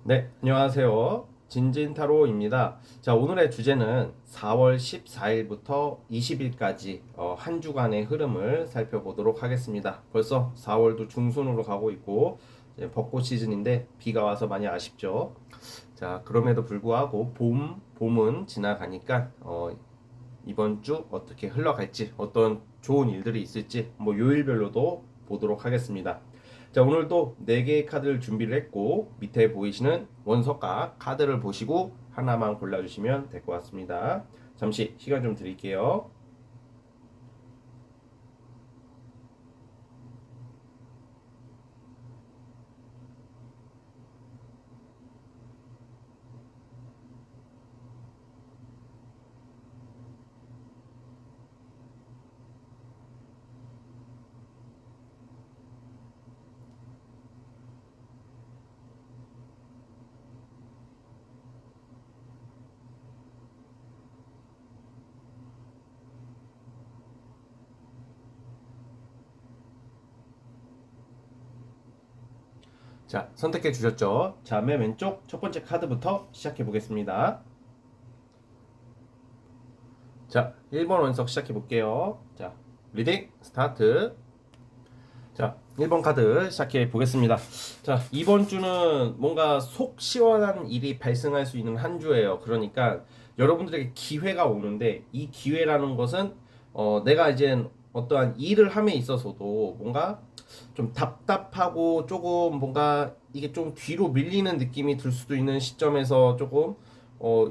네, 안녕하세요. 진진타로입니다. 자, 오늘의 주제는 4월 14일부터 20일까지 한 주간의 흐름을 살펴보도록 하겠습니다. 벌써 4월도 중순으로 가고 있고 이제 벚꽃 시즌인데 비가 와서 많이 아쉽죠. 자, 그럼에도 불구하고 봄은 지나가니까 이번 주 어떻게 흘러갈지, 어떤 좋은 일들이 있을지 뭐 요일별로도 보도록 하겠습니다. 자, 오늘도 4개의 카드를 준비를 했고 밑에 보이시는 원석각 카드를 보시고 하나만 골라주시면 될 것 같습니다. 잠시 시간 좀 드릴게요. 자, 선택해 주셨죠? 자, 맨 왼쪽 첫 번째 카드부터 시작해 보겠습니다. 자, 1번 원석 시작해 볼게요. 자, 리딩 스타트. 자, 1번 카드 시작해 보겠습니다. 자, 이번 주는 뭔가 속 시원한 일이 발생할 수 있는 한 주예요. 그러니까 여러분들에게 기회가 오는데 이 기회라는 것은 내가 이제 어떠한 일을 함에 있어서도 뭔가 좀 답답하고 조금 뭔가 이게 좀 뒤로 밀리는 느낌이 들 수도 있는 시점에서 조금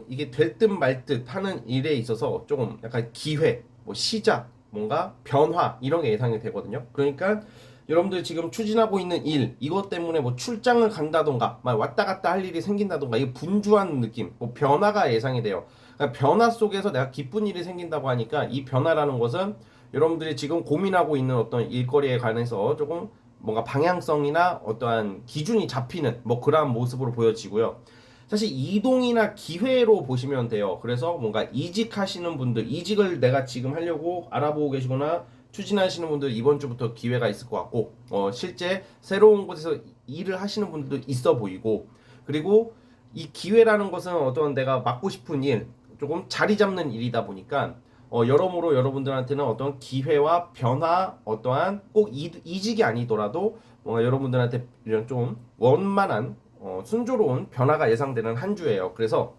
이게 될 듯 말 듯 하는 일에 있어서 조금 약간 기회, 뭐 시작, 뭔가 변화 이런 게 예상이 되거든요. 그러니까 여러분들 지금 추진하고 있는 일 이것 때문에 뭐 출장을 간다던가 막 왔다 갔다 할 일이 생긴다던가 이게 분주한 느낌 뭐 변화가 예상이 돼요. 그러니까 변화 속에서 내가 기쁜 일이 생긴다고 하니까 이 변화라는 것은 여러분들이 지금 고민하고 있는 어떤 일거리에 관해서 조금 뭔가 방향성이나 어떠한 기준이 잡히는 뭐 그러한 모습으로 보여지고요. 사실 이동이나 기회로 보시면 돼요. 그래서 뭔가 이직하시는 분들, 이직을 내가 지금 하려고 알아보고 계시거나 추진하시는 분들 이번 주부터 기회가 있을 것 같고, 실제 새로운 곳에서 일을 하시는 분들도 있어 보이고, 그리고 이 기회라는 것은 어떤 내가 맡고 싶은 일, 조금 자리 잡는 일이다 보니까, 여러모로 여러분들한테는 어떤 기회와 변화, 어떠한 꼭 이직이 아니더라도 뭔가 여러분들한테 이런 좀 원만한 순조로운 변화가 예상되는 한 주예요. 그래서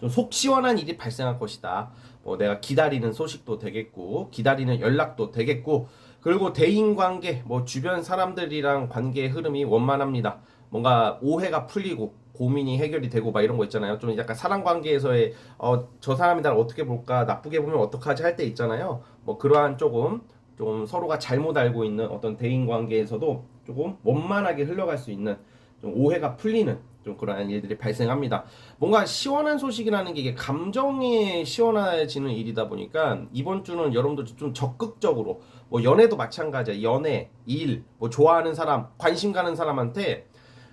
좀 속 시원한 일이 발생할 것이다. 뭐 내가 기다리는 소식도 되겠고, 기다리는 연락도 되겠고, 그리고 대인 관계, 뭐 주변 사람들이랑 관계의 흐름이 원만합니다. 뭔가 오해가 풀리고, 고민이 해결이 되고 막 이런 거 있잖아요. 좀 약간 사람 관계에서의 저 사람이 날 어떻게 볼까, 나쁘게 보면 어떡하지 할 때 있잖아요. 뭐 그러한 조금 좀 서로가 잘못 알고 있는 어떤 대인 관계에서도 조금 원만하게 흘러갈 수 있는 좀 오해가 풀리는 좀 그러한 일들이 발생합니다. 뭔가 시원한 소식이라는 게 이게 감정이 시원해지는 일이다 보니까 이번 주는 여러분들 좀 적극적으로 뭐 연애도 마찬가지야. 연애, 일, 뭐 좋아하는 사람, 관심 가는 사람한테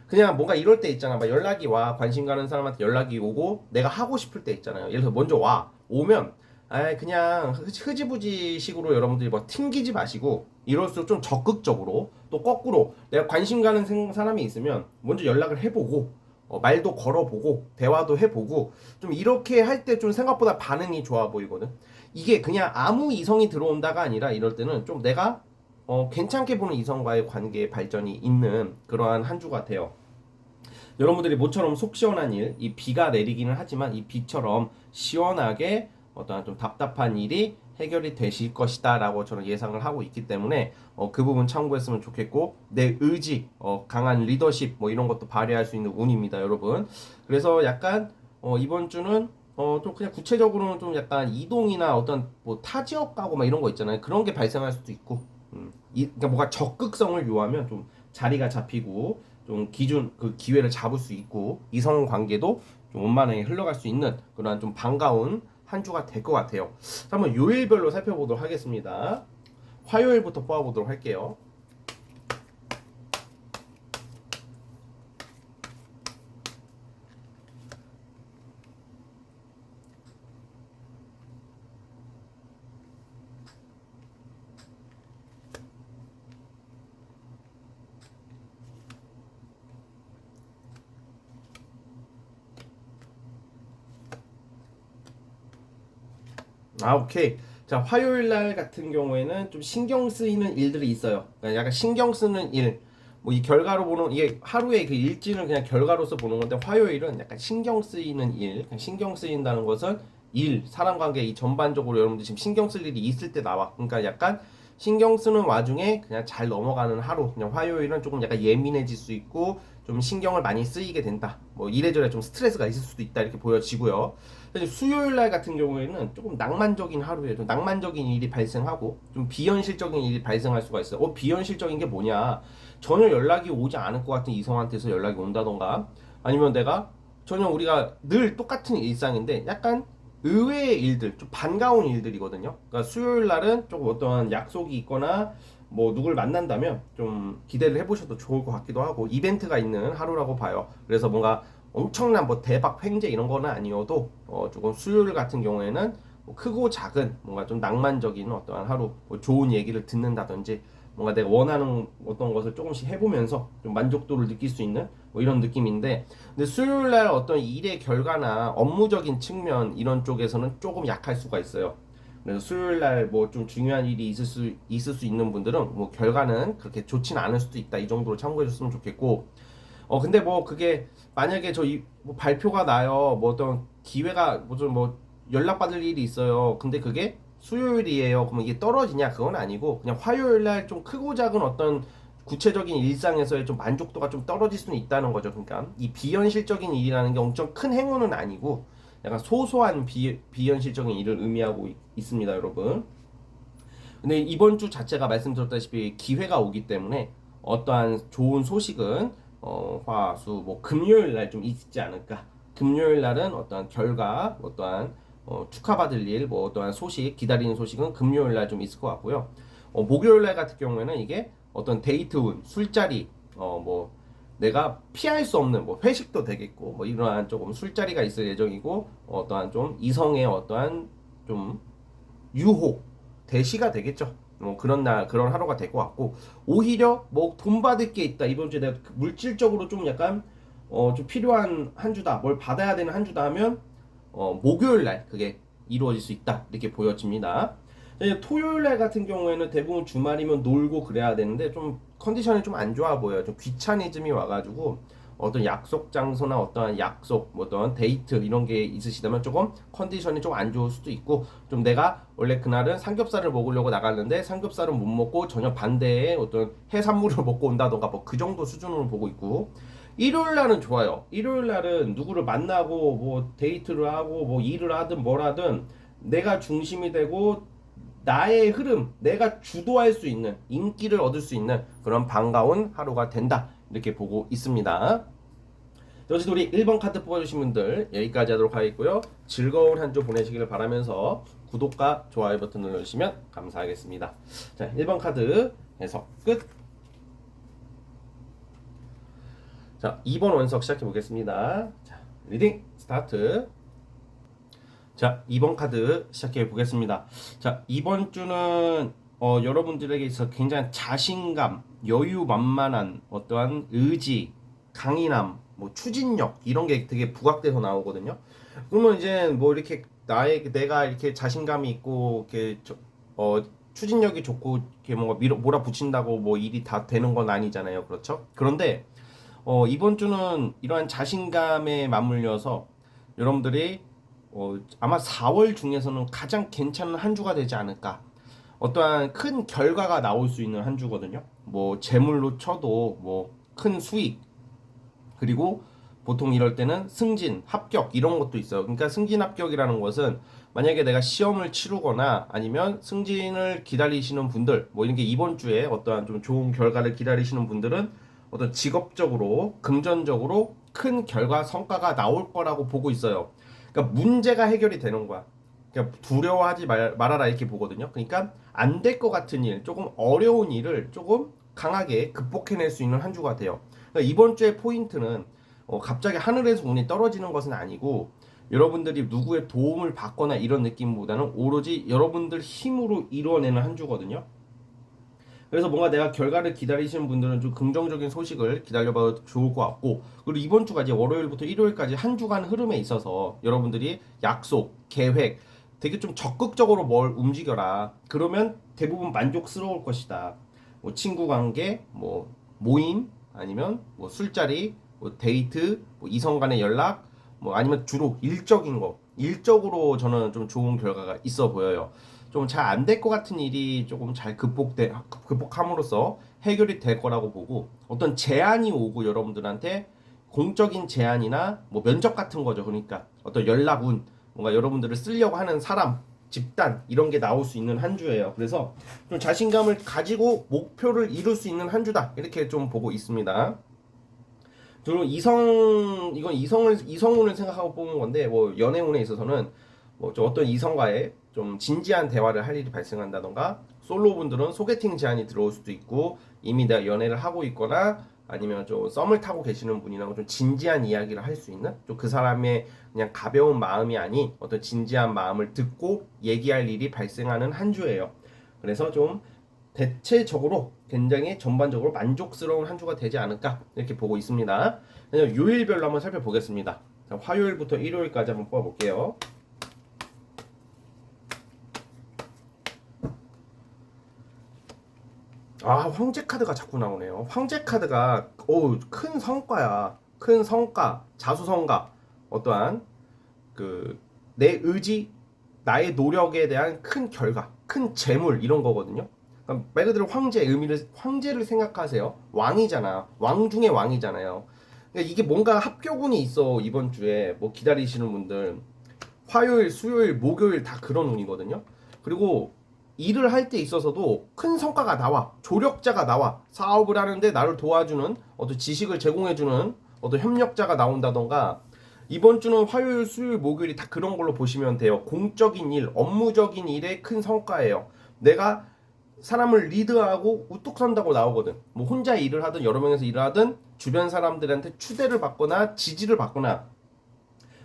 그냥 뭔가 이럴 때 있잖아. 막 연락이 와. 관심 가는 사람한테 연락이 오고 내가 하고 싶을 때 있잖아요. 예를 들어 먼저 와. 오면 그냥 흐지부지 식으로 여러분들이 뭐 튕기지 마시고 이럴수록 좀 적극적으로 또 거꾸로 내가 관심 가는 사람이 있으면 먼저 연락을 해보고 말도 걸어보고 대화도 해보고 좀 이렇게 할 때 좀 생각보다 반응이 좋아 보이거든. 이게 그냥 아무 이성이 들어온다가 아니라 이럴 때는 좀 내가 괜찮게 보는 이성과의 관계의 발전이 있는 그러한 한 주 같아요. 여러분들이 모처럼 속 시원한 일, 이 비가 내리기는 하지만 이 비처럼 시원하게 어떤 좀 답답한 일이 해결이 되실 것이다라고 저는 예상을 하고 있기 때문에 그 부분 참고했으면 좋겠고 내 의지, 강한 리더십 뭐 이런 것도 발휘할 수 있는 운입니다, 여러분. 그래서 약간 이번 주는 좀 그냥 구체적으로는 좀 약간 이동이나 어떤 뭐 타 지역 가고 막 이런 거 있잖아요. 그런 게 발생할 수도 있고, 그러니까 뭔가 적극성을 요하면 좀 자리가 잡히고 좀 기준 그 기회를 잡을 수 있고 이성 관계도 좀 원만하게 흘러갈 수 있는 그런 좀 반가운 한 주가 될 것 같아요. 자, 한번 요일별로 살펴보도록 하겠습니다. 화요일부터 뽑아보도록 할게요. 아, 오케이. 자, 화요일 날 같은 경우에는 좀 신경 쓰이는 일들이 있어요. 그러니까 약간 신경 쓰는 일. 뭐 이 결과로 보는 이게 하루의 그 일지는 그냥 결과로서 보는 건데 화요일은 약간 신경 쓰이는 일. 그냥 신경 쓰인다는 것은 일, 사람 관계 이 전반적으로 여러분들 지금 신경 쓸 일이 있을 때 나와. 그러니까 약간 신경 쓰는 와중에 그냥 잘 넘어가는 하루. 그냥 화요일은 조금 약간 예민해질 수 있고 좀 신경을 많이 쓰이게 된다. 뭐 이래저래 좀 스트레스가 있을 수도 있다 이렇게 보여지고요. 수요일 날 같은 경우에는 조금 낭만적인 하루에 좀 낭만적인 일이 발생하고 좀 비현실적인 일이 발생할 수가 있어요. 비현실적인 게 뭐냐? 전혀 연락이 오지 않을 것 같은 이성한테서 연락이 온다던가 아니면 내가 전혀 우리가 늘 똑같은 일상인데 약간 의외의 일들, 좀 반가운 일들이거든요. 그러니까 수요일 날은 조금 어떠한 약속이 있거나 뭐 누굴 만난다면 좀 기대를 해보셔도 좋을 것 같기도 하고 이벤트가 있는 하루라고 봐요. 그래서 뭔가 엄청난 뭐 대박 횡재 이런 거는 아니어도 조금 수요일 같은 경우에는 뭐 크고 작은 뭔가 좀 낭만적인 어떠한 하루 뭐 좋은 얘기를 듣는다든지 뭔가 내가 원하는 어떤 것을 조금씩 해보면서 좀 만족도를 느낄 수 있는 뭐 이런 느낌인데 근데 수요일 날 어떤 일의 결과나 업무적인 측면 이런 쪽에서는 조금 약할 수가 있어요. 그래서 수요일 날 뭐 좀 중요한 일이 있을 수 있는 분들은 뭐 결과는 그렇게 좋지는 않을 수도 있다 이 정도로 참고해 줬으면 좋겠고 근데 뭐 그게 만약에 뭐 발표가 나요. 뭐 어떤 기회가 뭐 연락받을 일이 있어요. 근데 그게 수요일이에요. 그러면 이게 떨어지냐? 그건 아니고 그냥 화요일 날 좀 크고 작은 어떤 구체적인 일상에서의 좀 만족도가 좀 떨어질 수는 있다는 거죠. 그러니까 이 비현실적인 일이라는 게 엄청 큰 행운은 아니고 약간 소소한 비현실적인 일을 의미하고 있습니다, 여러분. 근데 이번 주 자체가 말씀드렸다시피 기회가 오기 때문에 어떠한 좋은 소식은 화, 수, 뭐 금요일 날 좀 있지 않을까. 금요일 날은 어떠한 결과, 어떠한 축하받을 일, 뭐 어떠한 소식, 기다리는 소식은 금요일 날 좀 있을 것 같고요. 목요일 날 같은 경우에는 이게 어떤 데이트 운, 술자리, 뭐 내가 피할 수 없는 뭐 회식도 되겠고 뭐 이러한 조금 술자리가 있을 예정이고 어떠한 좀 이성의 어떠한 좀 유혹 대시가 되겠죠. 그런 날 그런 하루가 될 것 같고 오히려 뭐 돈 받을 게 있다 이번 주에 내가 물질적으로 좀 약간 좀 필요한 한 주다 뭘 받아야 되는 한 주다 하면 목요일 날 그게 이루어질 수 있다 이렇게 보여집니다. 이제 토요일 날 같은 경우에는 대부분 주말이면 놀고 그래야 되는데 좀 컨디션이 좀 안 좋아 보여요. 좀 귀차니즘이 와가지고 어떤 약속 장소나 어떠한 약속, 뭐 어떤 데이트 이런 게 있으시다면 조금 컨디션이 좀 안 좋을 수도 있고 좀 내가 원래 그날은 삼겹살을 먹으려고 나갔는데 삼겹살은 못 먹고 전혀 반대의 어떤 해산물을 먹고 온다던가 뭐 그 정도 수준으로 보고 있고 일요일 날은 좋아요. 일요일 날은 누구를 만나고 뭐 데이트를 하고 뭐 일을 하든 뭘 하든 내가 중심이 되고 나의 흐름, 내가 주도할 수 있는 인기를 얻을 수 있는 그런 반가운 하루가 된다 이렇게 보고 있습니다. 어쨌든 우리 1번 카드 뽑아주신 분들 여기까지 하도록 하겠고요. 즐거운 한 주 보내시기를 바라면서 구독과 좋아요 버튼 눌러주시면 감사하겠습니다. 자, 1번 카드 해석 끝. 자, 2번 원석 시작해 보겠습니다. 자, 리딩 스타트. 자, 2번 카드 시작해 보겠습니다. 자, 이번 주는 여러분들에게 있어 굉장히 자신감, 여유만만한 어떠한 의지, 강인함, 뭐 추진력 이런 게 되게 부각돼서 나오거든요. 그러면 이제 뭐 이렇게 내가 이렇게 자신감이 있고 이렇게 추진력이 좋고 이렇게 뭔가 몰아붙인다고 뭐 일이 다 되는 건 아니잖아요. 그렇죠? 그런데 이번 주는 이러한 자신감에 맞물려서 여러분들이 아마 4월 중에서는 가장 괜찮은 한 주가 되지 않을까. 어떠한 큰 결과가 나올 수 있는 한 주거든요. 뭐 재물로 쳐도 뭐 큰 수익 그리고 보통 이럴 때는 승진, 합격 이런 것도 있어요. 그러니까 승진 합격이라는 것은 만약에 내가 시험을 치르거나 아니면 승진을 기다리시는 분들, 뭐 이런 게 이번 주에 어떠한 좀 좋은 결과를 기다리시는 분들은 어떤 직업적으로, 금전적으로 큰 결과, 성과가 나올 거라고 보고 있어요. 그러니까 문제가 해결이 되는 거야. 그러니까 두려워하지 말아라 이렇게 보거든요. 그러니까 안 될 것 같은 일, 조금 어려운 일을 조금 강하게 극복해낼 수 있는 한 주가 돼요. 그러니까 이번 주의 포인트는 갑자기 하늘에서 운이 떨어지는 것은 아니고 여러분들이 누구의 도움을 받거나 이런 느낌보다는 오로지 여러분들 힘으로 이루어내는 한 주거든요. 그래서 뭔가 내가 결과를 기다리시는 분들은 좀 긍정적인 소식을 기다려봐도 좋을 것 같고 그리고 이번 주가 이제 월요일부터 일요일까지 한 주간 흐름에 있어서 여러분들이 약속, 계획 되게 좀 적극적으로 뭘 움직여라. 그러면 대부분 만족스러울 것이다. 뭐 친구 관계, 뭐 모임, 아니면 뭐 술자리, 뭐 데이트, 뭐 이성 간의 연락, 뭐 아니면 주로 일적인 거. 일적으로 저는 좀 좋은 결과가 있어 보여요. 좀 잘 안 될 것 같은 일이 조금 잘 극복함으로써 해결이 될 거라고 보고, 어떤 제안이 오고 여러분들한테 공적인 제안이나 뭐 면접 같은 거죠. 그러니까 어떤 연락운, 뭔가 여러분들을 쓰려고 하는 사람, 집단 이런 게 나올 수 있는 한 주예요. 그래서 좀 자신감을 가지고 목표를 이룰 수 있는 한 주다. 이렇게 좀 보고 있습니다. 저는 이건 이성운을 생각하고 뽑은 건데, 뭐 연애운에 있어서는 뭐 좀 어떤 이성과의 좀 진지한 대화를 할 일이 발생한다던가, 솔로분들은 소개팅 제안이 들어올 수도 있고, 이미 내가 연애를 하고 있거나 아니면 좀 썸을 타고 계시는 분이랑 좀 진지한 이야기를 할 수 있는, 좀 그 사람의 그냥 가벼운 마음이 아닌 어떤 진지한 마음을 듣고 얘기할 일이 발생하는 한 주예요. 그래서 좀 대체적으로 굉장히 전반적으로 만족스러운 한 주가 되지 않을까 이렇게 보고 있습니다. 그냥 요일별로 한번 살펴보겠습니다. 자, 화요일부터 일요일까지 한번 뽑아볼게요. 아, 황제 카드가 자꾸 나오네요. 황제 카드가 큰 성과야. 큰 성과, 자수성가, 어떠한 그 내 의지, 나의 노력에 대한 큰 결과, 큰 재물 이런 거거든요. 그러니까 말 그대로 황제를 생각하세요. 왕이잖아. 왕 중에 왕이잖아요. 그러니까 이게 뭔가 합격운이 있어. 이번 주에 뭐 기다리시는 분들 화요일, 수요일, 목요일 다 그런 운이거든요. 그리고 일을 할 때 있어서도 큰 성과가 나와. 조력자가 나와. 사업을 하는데 나를 도와주는 어떤 지식을 제공해주는 어떤 협력자가 나온다던가, 이번 주는 화요일, 수요일, 목요일이 다 그런 걸로 보시면 돼요. 공적인 일, 업무적인 일의 큰 성과예요. 내가 사람을 리드하고 우뚝 선다고 나오거든. 뭐 혼자 일을 하든 여러 명에서 일을 하든 주변 사람들한테 추대를 받거나 지지를 받거나,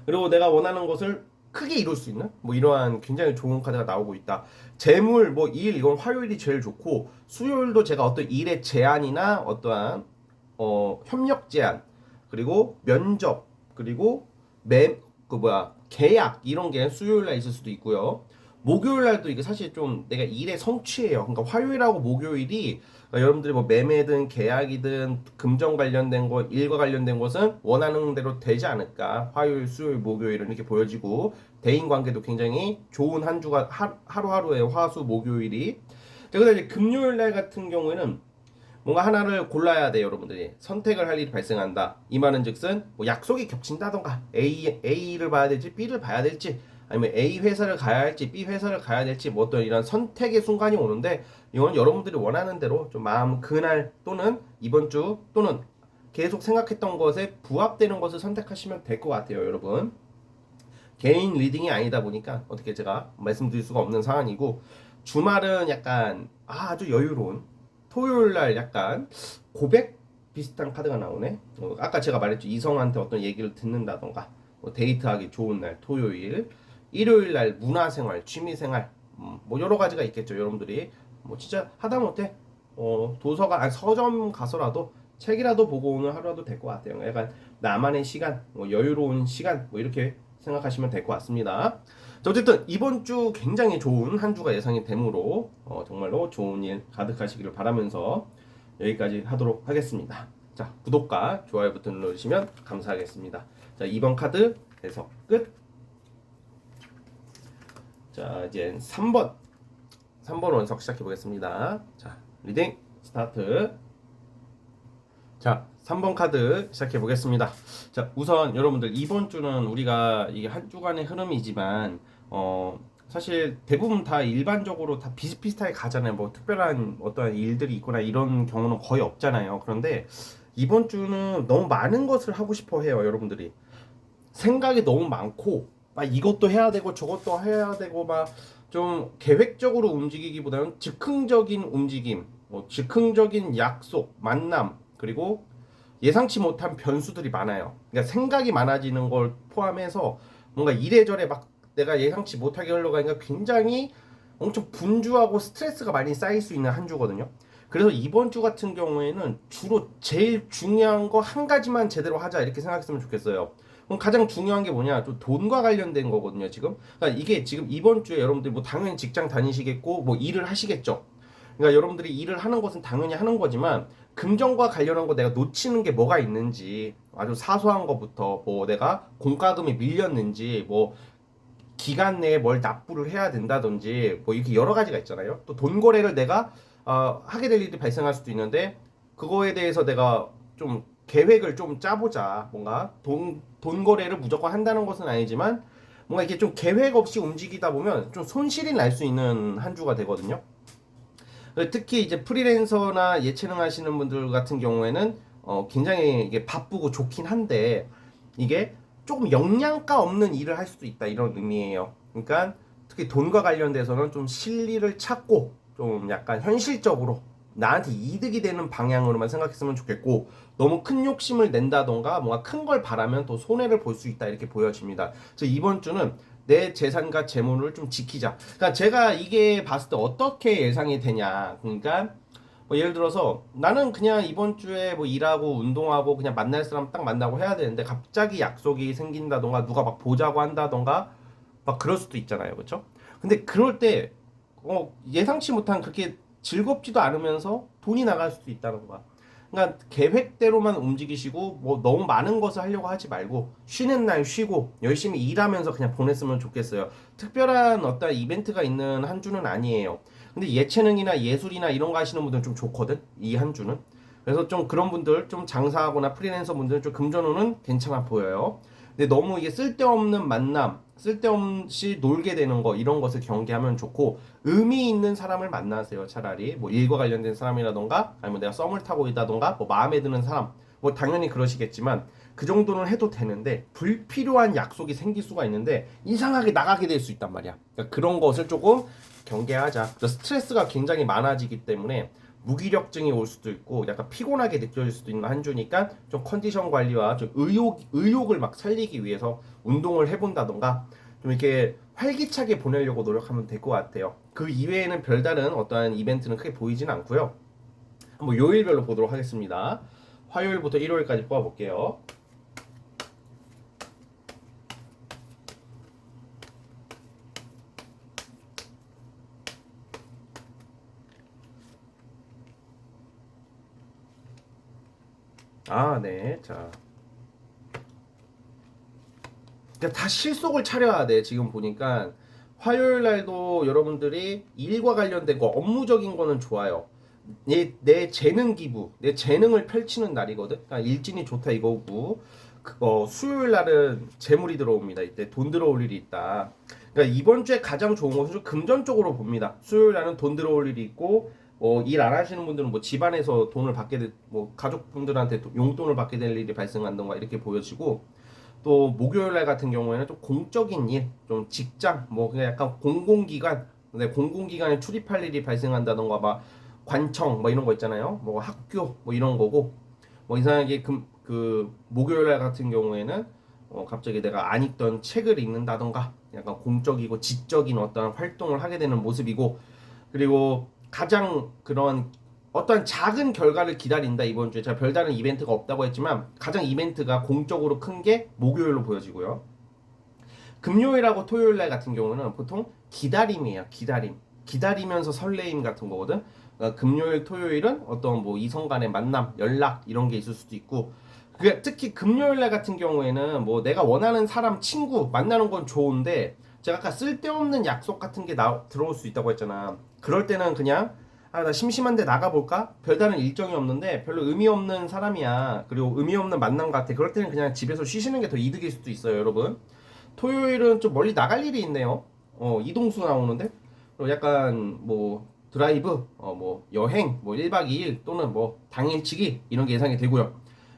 그리고 내가 원하는 것을 크게 이룰 수 있는 뭐 이러한 굉장히 좋은 카드가 나오고 있다. 재물, 뭐 일, 이건 화요일이 제일 좋고, 수요일도 제가 어떤 일의 제안이나 어떠한 협력 제안, 그리고 면접, 그리고 계약 이런 게 수요일 날 있을 수도 있고요. 목요일 날도 이게 사실 좀 내가 일의 성취예요. 그러니까 화요일하고 목요일이, 그러니까 여러분들이 뭐 매매든 계약이든 금전 관련된 것, 일과 관련된 것은 원하는 대로 되지 않을까. 화요일, 수요일, 목요일은 이렇게 보여지고, 대인 관계도 굉장히 좋은 한 주가 하루하루에 화수 목요일이. 자, 그다음에 이제 금요일 날 같은 경우에는 뭔가 하나를 골라야 돼. 여러분들이 선택을 할 일이 발생한다. 이 말은 즉슨 뭐 약속이 겹친다던가, A를 봐야 될지 B를 봐야 될지, 아니면 A 회사를 가야 할지 B 회사를 가야 될지, 뭐 어떤 이런 선택의 순간이 오는데, 이건 여러분들이 원하는 대로 좀 마음 그날 또는 이번 주 또는 계속 생각했던 것에 부합되는 것을 선택하시면 될 것 같아요. 여러분, 개인 리딩이 아니다 보니까 어떻게 제가 말씀드릴 수가 없는 상황이고, 주말은 약간 아주 여유로운, 토요일 날 약간 고백 비슷한 카드가 나오네. 아까 제가 말했죠. 이성한테 어떤 얘기를 듣는다던가, 뭐 데이트하기 좋은 날 토요일, 일요일 날 문화생활, 취미생활, 뭐 여러 가지가 있겠죠. 여러분들이 뭐 진짜 하다못해 도서관, 아니 서점 가서라도 책이라도 보고 오는 하루라도 될 것 같아요. 약간 나만의 시간, 뭐 여유로운 시간, 뭐 이렇게 생각하시면 될 것 같습니다. 자, 어쨌든 이번 주 굉장히 좋은 한 주가 예상이 되므로 정말로 좋은 일 가득하시기를 바라면서 여기까지 하도록 하겠습니다. 자, 구독과 좋아요 버튼 눌러주시면 감사하겠습니다. 자, 2번 카드 해석 끝. 자, 이제 3번 원석 시작해 보겠습니다. 자, 리딩 스타트. 자, 3번 카드 시작해 보겠습니다. 자, 우선 여러분들 이번 주는 우리가 이게 한 주간의 흐름이지만 사실 대부분 다 일반적으로 다 비슷비슷하게 가잖아요. 뭐 특별한 어떠한 일들이 있거나 이런 경우는 거의 없잖아요. 그런데 이번 주는 너무 많은 것을 하고 싶어 해요. 여러분들이 생각이 너무 많고, 막 이것도 해야 되고 저것도 해야 되고, 막 좀 계획적으로 움직이기보다는 즉흥적인 움직임, 뭐 즉흥적인 약속, 만남, 그리고 예상치 못한 변수들이 많아요. 그러니까 생각이 많아지는 걸 포함해서 뭔가 이래저래 막 내가 예상치 못하게 흘러가니까 굉장히 엄청 분주하고 스트레스가 많이 쌓일 수 있는 한 주거든요. 그래서 이번 주 같은 경우에는 주로 제일 중요한 거 한 가지만 제대로 하자 이렇게 생각했으면 좋겠어요. 그럼 가장 중요한 게 뭐냐? 좀 돈과 관련된 거거든요, 지금. 그러니까 이게 지금 이번 주에 여러분들이 뭐 당연히 직장 다니시겠고 뭐 일을 하시겠죠. 그러니까 여러분들이 일을 하는 것은 당연히 하는 거지만 금전과 관련한 거 내가 놓치는 게 뭐가 있는지 아주 사소한 거부터 뭐 내가 공과금이 밀렸는지 뭐 기간 내에 뭘 납부를 해야 된다든지 뭐 이렇게 여러 가지가 있잖아요. 또 돈 거래를 내가 하게 될 일이 발생할 수도 있는데 그거에 대해서 내가 좀 계획을 좀 짜보자. 뭔가 돈 거래를 무조건 한다는 것은 아니지만 뭔가 이렇게 좀 계획 없이 움직이다 보면 좀 손실이 날 수 있는 한 주가 되거든요. 특히 이제 프리랜서나 예체능 하시는 분들 같은 경우에는 굉장히 이게 바쁘고 좋긴 한데 이게 조금 영양가 없는 일을 할 수도 있다 이런 의미예요. 그러니까 특히 돈과 관련돼서는 좀 실리를 찾고 좀 약간 현실적으로 나한테 이득이 되는 방향으로만 생각했으면 좋겠고 너무 큰 욕심을 낸다던가 뭔가 큰 걸 바라면 또 손해를 볼 수 있다 이렇게 보여집니다. 그래서 이번 주는 내 재산과 재물을 좀 지키자. 그러니까 제가 이게 봤을 때 어떻게 예상이 되냐. 그러니까 뭐 예를 들어서 나는 그냥 이번 주에 뭐 일하고 운동하고 그냥 만날 사람 딱 만나고 해야 되는데 갑자기 약속이 생긴다던가 누가 막 보자고 한다던가 막 그럴 수도 있잖아요. 그렇죠? 근데 그럴 때 예상치 못한 그렇게 즐겁지도 않으면서 돈이 나갈 수도 있다는 거야. 그러니까 계획대로만 움직이시고 뭐 너무 많은 것을 하려고 하지 말고 쉬는 날 쉬고 열심히 일하면서 그냥 보냈으면 좋겠어요. 특별한 어떤 이벤트가 있는 한 주는 아니에요. 근데 예체능이나 예술이나 이런 거 하시는 분들은 좀 좋거든. 이 한 주는. 그래서 좀 그런 분들 좀 장사하거나 프리랜서 분들은 좀 금전운은 괜찮아 보여요. 근데 너무 이게 쓸데없는 만남, 쓸데없이 놀게 되는 거 이런 것을 경계하면 좋고 의미 있는 사람을 만나세요. 차라리 뭐 일과 관련된 사람이라던가 아니면 내가 썸을 타고 있다던가 뭐 마음에 드는 사람 뭐 당연히 그러시겠지만 그 정도는 해도 되는데 불필요한 약속이 생길 수가 있는데 이상하게 나가게 될 수 있단 말이야. 그러니까 그런 것을 조금 경계하자. 스트레스가 굉장히 많아지기 때문에 무기력증이 올 수도 있고 약간 피곤하게 느껴질 수도 있는 한 주니까 좀 컨디션 관리와 좀 의욕을 막 살리기 위해서 운동을 해본다던가 좀 이렇게 활기차게 보내려고 노력하면 될 것 같아요. 그 이외에는 별다른 어떠한 이벤트는 크게 보이진 않고요. 한번 요일별로 보도록 하겠습니다. 화요일부터 일요일까지 뽑아볼게요. 네. 자. 그러니까 다 실속을 차려야 돼. 지금 보니까 화요일 날도 여러분들이 일과 관련된 거 업무적인 거는 좋아요. 내 재능 기부, 내 재능을 펼치는 날이거든. 그러니까 일진이 좋다 이거고. 수요일 날은 재물이 들어옵니다. 이때 돈 들어올 일이 있다. 그러니까 이번 주에 가장 좋은 것은 좀 금전적으로 봅니다. 수요일 날은 돈 들어올 일이 있고 일 안 하시는 분들은 뭐 집안에서 돈을 뭐 가족분들한테 용돈을 받게 될 일이 발생한다던가 이렇게 보여지고 또 목요일 날 같은 경우에는 좀 공적인 일, 좀 직장, 뭐 그냥 약간 공공기관, 공공기관에 출입할 일이 발생한다던가 막 관청 뭐 이런 거 있잖아요. 뭐 학교 뭐 이런 거고 뭐 이상하게 그 목요일 날 같은 경우에는 갑자기 내가 안 읽던 책을 읽는다던가 약간 공적이고 지적인 어떤 활동을 하게 되는 모습이고 그리고 가장 그런 어떤 작은 결과를 기다린다 이번 주에 제가 별다른 이벤트가 없다고 했지만 가장 이벤트가 공적으로 큰 게 목요일로 보여지고요. 금요일하고 토요일 날 같은 경우는 보통 기다림이에요. 기다리면서 설레임 같은 거거든. 그러니까 금요일, 토요일은 어떤 뭐 이성 간의 만남, 연락 이런 게 있을 수도 있고 특히 금요일 날 같은 경우에는 뭐 내가 원하는 사람, 친구 만나는 건 좋은데 제가 아까 쓸데없는 약속 같은 게 들어올 수 있다고 했잖아. 그럴 때는 그냥 나 심심한데 나가볼까? 별다른 일정이 없는데 별로 의미 없는 사람이야. 그리고 의미 없는 만남 같아. 그럴 때는 그냥 집에서 쉬시는 게 더 이득일 수도 있어요, 여러분. 토요일은 좀 멀리 나갈 일이 있네요. 이동수 나오는데 약간 뭐 드라이브, 뭐 여행, 뭐 1박 2일 또는 뭐 당일치기 이런 게 예상이 되고요.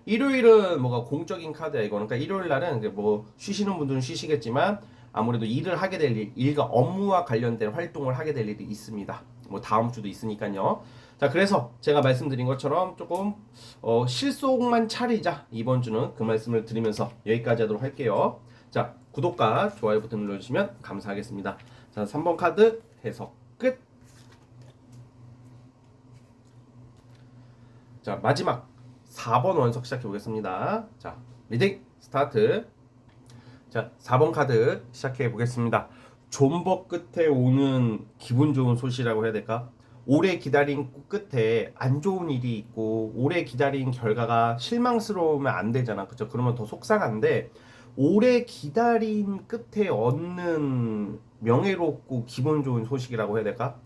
일요일은 뭐가 공적인 카드야 이거는. 그러니까 일요일 날은 뭐 쉬시는 분들은 쉬시겠지만 아무래도 일을 하게 될 일과 업무와 관련된 활동을 하게 될 일이 있습니다. 뭐 다음 주도 있으니까요. 자, 그래서 제가 말씀드린 것처럼 조금 실속만 차리자 이번 주는 그 말씀을 드리면서 여기까지 하도록 할게요. 자, 구독과 좋아요 버튼 눌러주시면 감사하겠습니다. 자, 3번 카드 해석 끝. 자, 마지막 4번 원석 시작해 보겠습니다. 자, 리딩 스타트. 자, 4번 카드 시작해 보겠습니다. 존버 끝에 오는 기분 좋은 소식이라고 해야 될까? 오래 기다린 끝에 안 좋은 일이 있고 오래 기다린 결과가 실망스러우면 안 되잖아. 그쵸? 그러면 더 속상한데 오래 기다린 끝에 얻는 명예롭고 기분 좋은 소식이라고 해야 될까?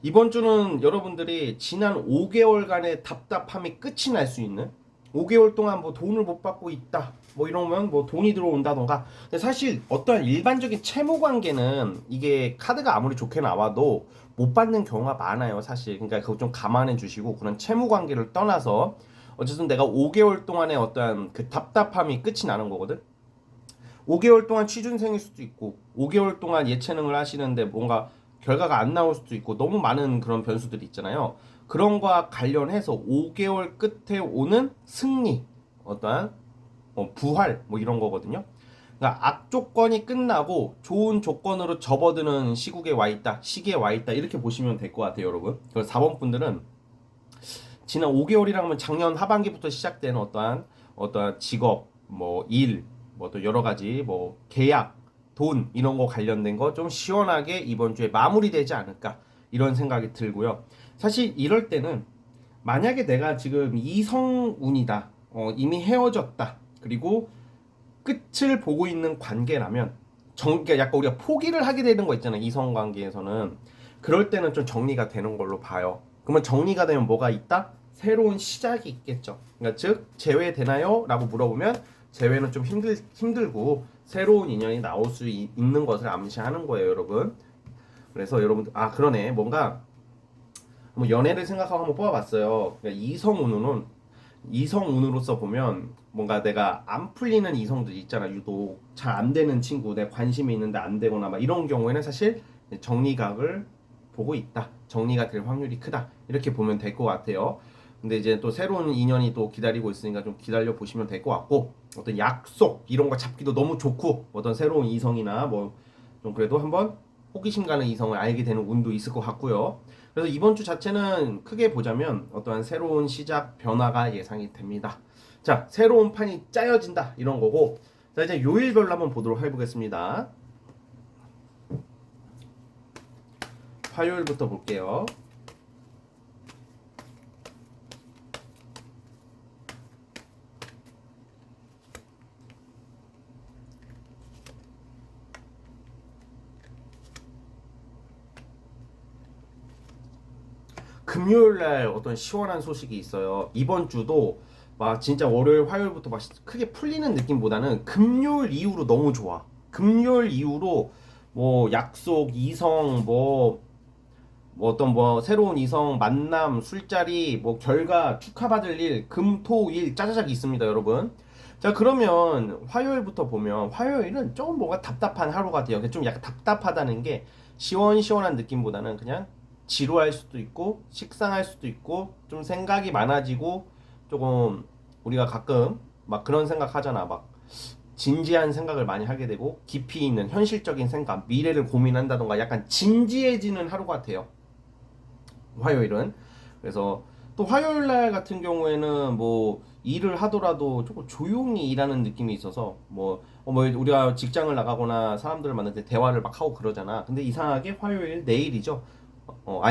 이번 주는 여러분들이 지난 5개월간의 답답함이 끝이 날 수 있는 5개월 동안 뭐 돈을 못 받고 있다 뭐 이러면 뭐 돈이 들어온다던가. 근데 사실 어떠한 일반적인 채무 관계는 이게 카드가 아무리 좋게 나와도 못 받는 경우가 많아요 사실. 그러니까 그거 좀 감안해 주시고, 그런 채무 관계를 떠나서 어쨌든 내가 5개월 동안의 어떠한 그 답답함이 끝이 나는 거거든. 5개월 동안 취준생일 수도 있고 5개월 동안 예체능을 하시는데 뭔가 결과가 안 나올 수도 있고 너무 많은 그런 변수들이 있잖아요. 그런 거와 관련해서 5개월 끝에 오는 승리, 어떠한 부활 뭐 이런 거거든요. 그러니까 악조건이 끝나고 좋은 조건으로 접어드는 시국에 와 있다, 시기에 와 있다, 이렇게 보시면 될 것 같아요, 여러분. 그래서 4번 분들은 지난 5개월이라고 하면 작년 하반기부터 시작된 어떠한 직업, 뭐 일, 뭐 또 여러 가지 뭐 계약, 돈 이런 거 관련된 거 좀 시원하게 이번 주에 마무리되지 않을까 이런 생각이 들고요. 사실 이럴 때는 만약에 내가 지금 이성운이다, 이미 헤어졌다, 그리고 끝을 보고 있는 관계라면 그러니까 약간 우리가 포기를 하게 되는 거 있잖아요. 이성 관계에서는 그럴 때는 좀 정리가 되는 걸로 봐요. 그러면 정리가 되면 뭐가 있다? 새로운 시작이 있겠죠. 그러니까 즉 재회되나요? 라고 물어보면 재회는 좀 힘들고 새로운 인연이 나올 수 있는 것을 암시하는 거예요, 여러분. 그래서 여러분들 그러네, 뭔가 뭐 연애를 생각하고 한번 뽑아봤어요. 그러니까 이성운으로서 보면 뭔가 내가 안 풀리는 이성들이 있잖아. 유독 잘 안 되는 친구, 내 관심이 있는데 안 되거나 막 이런 경우에는 사실 정리각을 보고 있다, 정리가 될 확률이 크다, 이렇게 보면 될 것 같아요. 근데 이제 또 새로운 인연이 또 기다리고 있으니까 좀 기다려 보시면 될 것 같고, 어떤 약속 이런 거 잡기도 너무 좋고, 어떤 새로운 이성이나 뭐 좀 그래도 한번 호기심 가는 이성을 알게 되는 운도 있을 것 같고요. 그래서 이번 주 자체는 크게 보자면 어떠한 새로운 시작, 변화가 예상이 됩니다. 자, 새로운 판이 짜여진다 이런 거고. 자, 이제 요일별로 한번 보도록 해보겠습니다. 화요일부터 볼게요. 금요일날 어떤 시원한 소식이 있어요. 이번 주도 막 진짜 월요일, 화요일부터 막 크게 풀리는 느낌보다는 금요일 이후로 너무 좋아. 금요일 이후로 뭐 약속, 이성, 뭐 어떤 뭐 새로운 이성 만남, 술자리, 뭐 결과, 축하받을 일, 금, 토, 일 짜자작 있습니다, 여러분. 자, 그러면 화요일부터 보면 화요일은 조금 뭐가 답답한 하루가 돼요. 좀 약간 답답하다는 게 시원시원한 느낌보다는 그냥 지루할 수도 있고 식상할 수도 있고 좀 생각이 많아지고, 조금 우리가 가끔 막 그런 생각 하잖아. 막 진지한 생각을 많이 하게 되고 깊이 있는 현실적인 생각, 미래를 고민한다던가 약간 진지해지는 하루 같아요, 화요일은. 그래서 또 화요일 날 같은 경우에는 뭐 일을 하더라도 조금 조용히 일하는 느낌이 있어서 뭐 우리가 직장을 나가거나 사람들을 만날 때 대화를 막 하고 그러잖아. 근데 이상하게 화요일 내일이죠.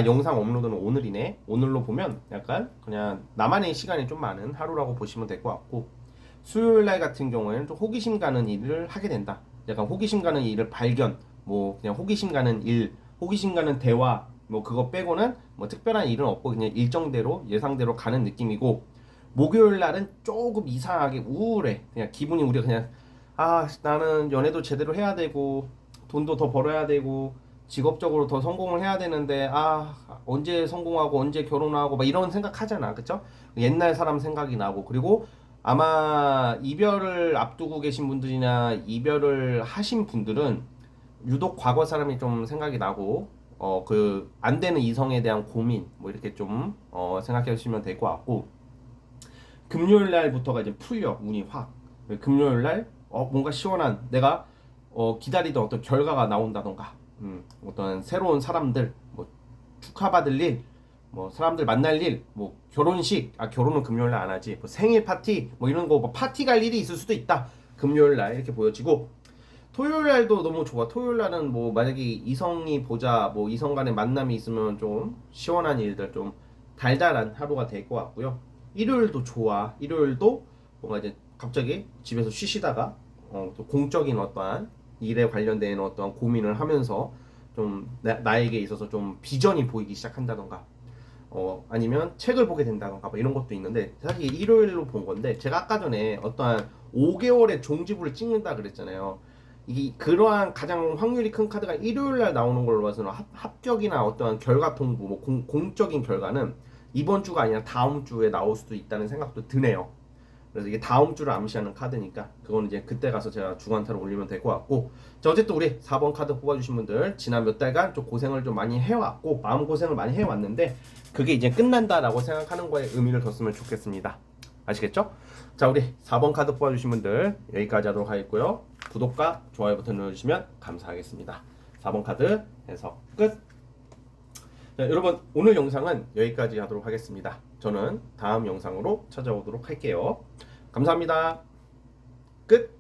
영상 업로드는 오늘이네. 오늘로 보면 약간 그냥 나만의 시간이 좀 많은 하루라고 보시면 될 것 같고, 수요일 날 같은 경우에는 좀 호기심 가는 일을 하게 된다. 약간 호기심 가는 일을 발견, 뭐 그냥 호기심 가는 일, 호기심 가는 대화, 뭐 그거 빼고는 뭐 특별한 일은 없고 그냥 일정대로 예상대로 가는 느낌이고, 목요일 날은 조금 이상하게 우울해. 그냥 기분이, 우리가 그냥 나는 연애도 제대로 해야 되고 돈도 더 벌어야 되고 직업적으로 더 성공을 해야 되는데 언제 성공하고 언제 결혼하고 막 이런 생각 하잖아, 그쵸? 옛날 사람 생각이 나고, 그리고 아마 이별을 앞두고 계신 분들이나 이별을 하신 분들은 유독 과거 사람이 좀 생각이 나고, 그 안 되는 이성에 대한 고민 뭐 이렇게 좀 생각해 주시면 될 것 같고, 금요일 날부터가 이제 풀려, 운이 확. 금요일 날 뭔가 시원한, 내가 기다리던 어떤 결과가 나온다던가, 어떤 새로운 사람들, 뭐 축하받을 일, 뭐 사람들 만날 일, 뭐 결혼식, 결혼은 금요일 날 안 하지. 뭐 생일 파티, 뭐 이런 거, 뭐 파티 갈 일이 있을 수도 있다. 금요일 날 이렇게 보여지고, 토요일 날도 너무 좋아. 토요일 날은 뭐 만약에 이성이 보자, 뭐 이성 간의 만남이 있으면 좀 시원한 일들, 좀 달달한 하루가 될 것 같고요. 일요일도 좋아. 일요일도 뭔가 이제 갑자기 집에서 쉬시다가 또 공적인 어떠한 일에 관련된 어떠한 고민을 하면서 좀 나에게 있어서 좀 비전이 보이기 시작한다던가 아니면 책을 보게 된다던가 뭐 이런 것도 있는데, 사실 일요일로 본 건데 제가 아까 전에 어떠한 5개월의 종지부를 찍는다 그랬잖아요. 이 그러한 가장 확률이 큰 카드가 일요일 날 나오는 걸로 봐서는 합격이나 어떠한 결과 통보, 뭐 공적인 결과는 이번 주가 아니라 다음 주에 나올 수도 있다는 생각도 드네요. 그래서 이게 다음 주를 암시하는 카드니까 그거는 이제 그때 가서 제가 주간타로 올리면 될 것 같고, 자 어쨌든 우리 4번 카드 뽑아주신 분들 지난 몇 달간 좀 고생을 좀 많이 해왔고 마음 고생을 많이 해왔는데 그게 이제 끝난다라고 생각하는 거에 의미를 뒀으면 좋겠습니다. 아시겠죠? 자 우리 4번 카드 뽑아주신 분들 여기까지 하도록 하겠고요. 구독과 좋아요 버튼 눌러주시면 감사하겠습니다. 4번 카드 해석 끝. 자, 여러분 오늘 영상은 여기까지 하도록 하겠습니다. 저는 다음 영상으로 찾아오도록 할게요. 감사합니다. 끝.